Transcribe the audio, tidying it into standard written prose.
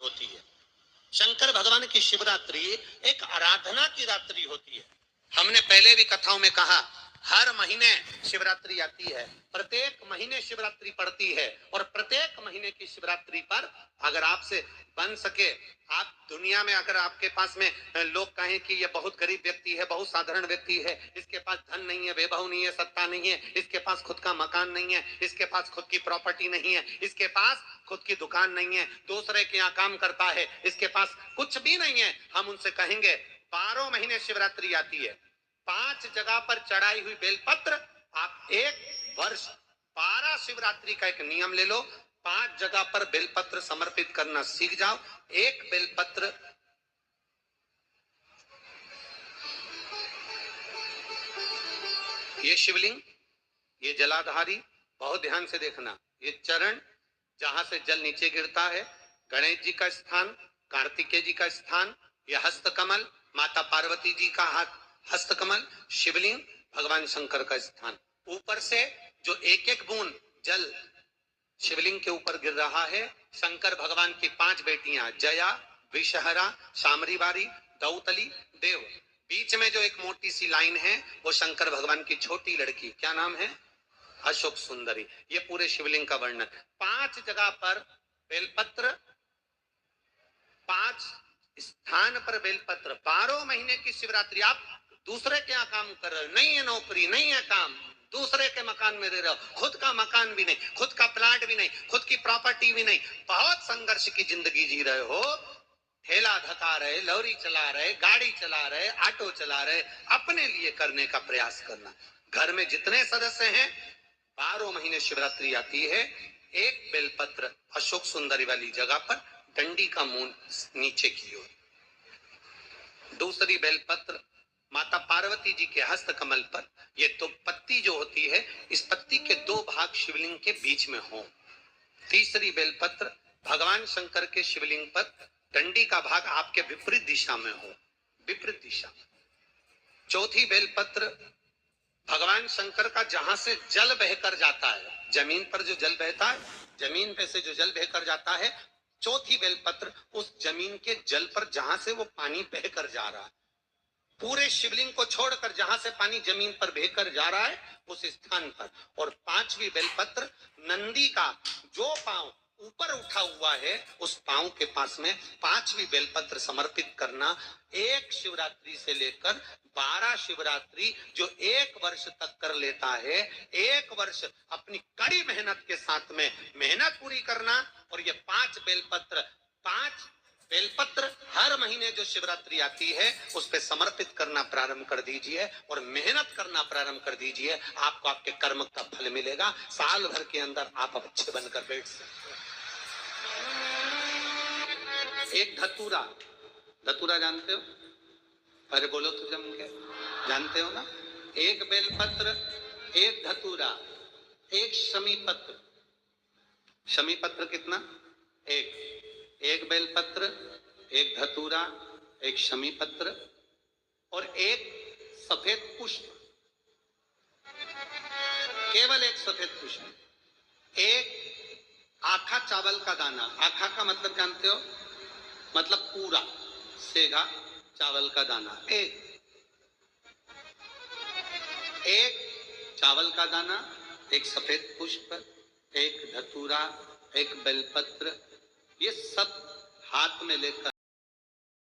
होती है। शंकर भगवान की शिवरात्रि एक आराधना की रात्रि होती है। हमने पहले भी कथाओं में कहा, हर महीने शिवरात्रि आती है, प्रत्येक महीने शिवरात्रि पड़ती है, और प्रत्येक महीने की शिवरात्रि पर अगर आपसे बन सके, आप दुनिया में अगर आपके पास में लोग कहें कि ये बहुत गरीब व्यक्ति है, बहुत साधारण व्यक्ति है, इसके पास धन नहीं है, वैभव नहीं है, सत्ता नहीं है, इसके पास खुद का मकान नहीं है, इसके पास खुद की प्रॉपर्टी नहीं है, इसके पास खुद की दुकान नहीं है, दूसरे के यहाँ काम करता है, इसके पास कुछ भी नहीं है, हम उनसे कहेंगे 12 महीने शिवरात्रि आती है, 5 जगह पर चढ़ाई हुई बेलपत्र, आप एक वर्ष 12 शिवरात्रि का एक नियम ले लो, 5 जगह पर बेलपत्र समर्पित करना सीख जाओ। एक बेलपत्र ये शिवलिंग, ये जलाधारी, बहुत ध्यान से देखना, ये चरण जहां से जल नीचे गिरता है, गणेश जी का स्थान, कार्तिकेय जी का स्थान, यह हस्तकमल, माता पार्वती जी का हाथ हस्तकमल, शिवलिंग, भगवान शंकर का स्थान। ऊपर से जो एक एक बूंद जल शिवलिंग के ऊपर गिर रहा है, शंकर भगवान की 5 बेटियां जया, विषहरा, शामरीवारी, दौतली, देव, बीच में जो एक मोटी सी लाइन है वो शंकर भगवान की छोटी लड़की, क्या नाम है? अशोक सुंदरी। ये पूरे शिवलिंग का वर्णन। 5 जगह पर बेलपत्र, 5 स्थान पर बेलपत्र, 12 महीने की शिवरात्रि। आप दूसरे के यहाँ काम कर रहे हो, नहीं है नौकरी, नहीं है काम, दूसरे के मकान में रह रहे हो, खुद का मकान भी नहीं, खुद का प्लाट भी नहीं, खुद की प्रॉपर्टी भी नहीं, बहुत संघर्ष की जिंदगी जी रहे हो, ठेला धका रहे, लॉरी चला रहे, गाड़ी चला रहे, ऑटो चला रहे, अपने लिए करने का प्रयास करना। घर में जितने सदस्य हैं, 12 महीने शिवरात्रि आती है, एक बेलपत्र अशोक सुंदरी वाली जगह पर, डंडी का मुंह नीचे की ओर, दूसरी बेलपत्र माता पार्वती जी के हस्त कमल पर। ये तो पत्ती जो होती है, इस पत्ती के 2 भाग शिवलिंग के बीच में हो। तीसरी बेलपत्र भगवान शंकर के शिवलिंग पर, डंडी का भाग आपके विपरीत दिशा में हो, विपरीत दिशा। चौथी बेलपत्र भगवान शंकर का जहां से जल बहकर जाता है, जमीन पर जो जल बहता है, जमीन पे से जो जल बहकर जाता है, चौथी बेलपत्र उस जमीन के जल पर जहां से वो पानी बहकर जा रहा है, पूरे शिवलिंग को छोड़कर जहां से पानी जमीन पर बहकर जा रहा है उस स्थान पर। और 5वीं बेलपत्र नंदी का जो पांव ऊपर उठा हुआ है, उस पांव के पास में 5वीं बेलपत्र समर्पित करना। एक शिवरात्रि से लेकर 12 शिवरात्रि जो 1 वर्ष तक कर लेता है, 1 वर्ष अपनी कड़ी मेहनत के साथ में मेहनत पूरी करना, और ये 5 बेलपत्र हर महीने जो शिवरात्रि आती है उस पे समर्पित करना प्रारंभ कर दीजिए, और मेहनत करना प्रारंभ कर दीजिए। आपको आपके कर्म का फल मिलेगा, साल भर के अंदर आप अच्छे बनकर बैठ सकते हो। एक धतूरा, धतूरा जानते हो? अरे बोलो तो जम के, जानते हो ना? एक बेलपत्र, एक धतूरा, एक शमी पत्र। शमी पत्र कितना? एक बेलपत्र, एक धतूरा, एक शमी पत्र, और एक सफेद पुष्प, केवल एक सफेद पुष्प, एक आखा चावल का दाना। आखा का मतलब जानते हो? मतलब पूरा सेगा चावल का दाना। एक चावल का दाना, एक सफेद पुष्प, एक धतूरा, एक बेलपत्र, ये सब हाथ में लेकर